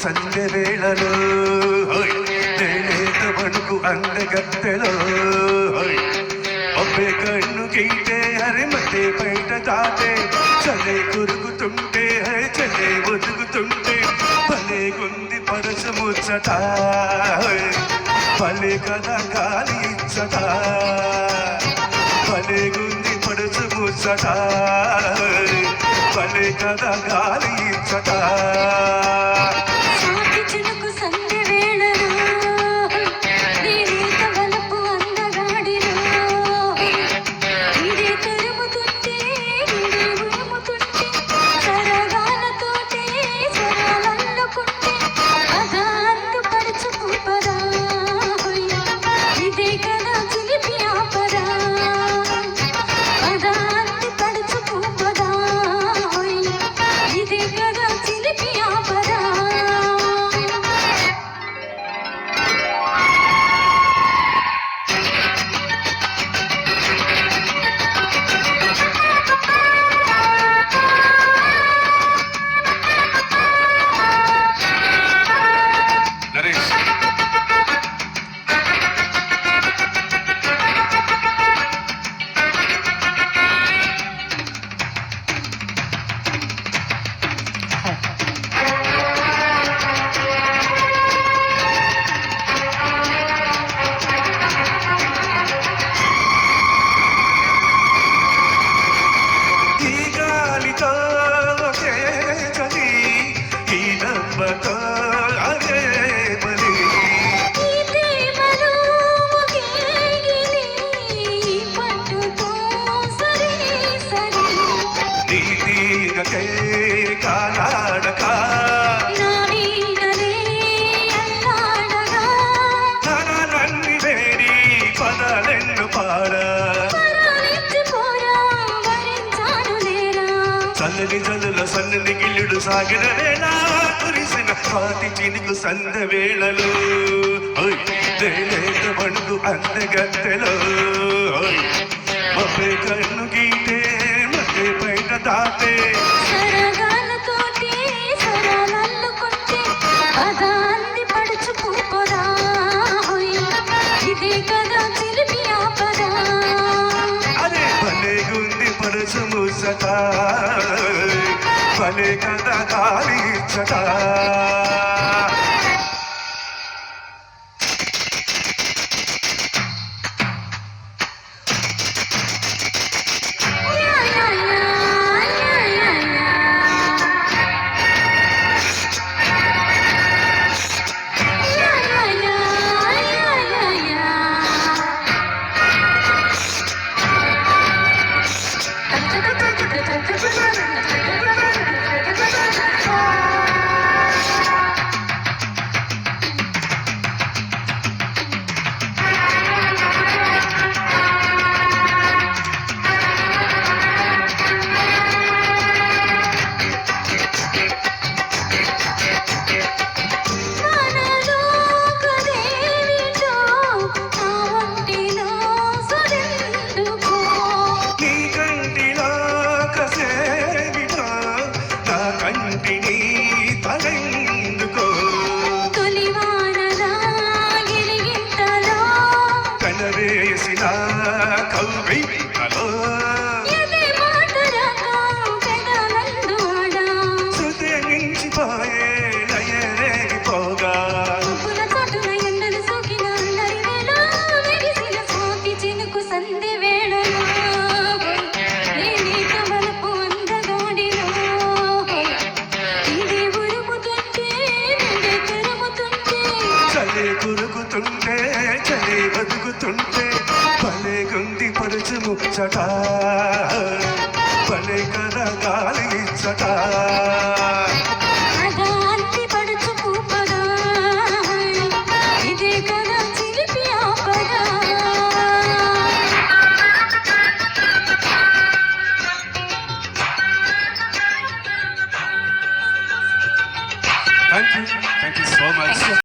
సంధ్య వేళలో నేనేత వణుకు అందగత్తెలో ఒబ్బే కన్ను గీటే హరిమతే బయట దాటే చలే కొరుకుతుంటే చలే ఒదుగుతుంటే భలే గుంది పరచు ముచ్చట భలే కదా గాలి ఇచ్చట భలే గుంది పరచు ముచ్చట భలే కదా గాలి ఇచ్చట చల్లని జల్లుల సన్నని గిల్లుడు సాగిన వేళ కురిసిన స్వాతి చినుకు సంద వేళలో నేనేత వణుకు అందగత్తెలో మబ్బే కన్ను గీటే మధ్య బయట దాటే ముసట భలే కదా గాలి ఇచ్చట కురుకుతుంటే చలి బతుకుతుంటే భలే గుంది పరుచు ముచ్చట భలే కదా గాలి ఇచ్చట Thank you so much.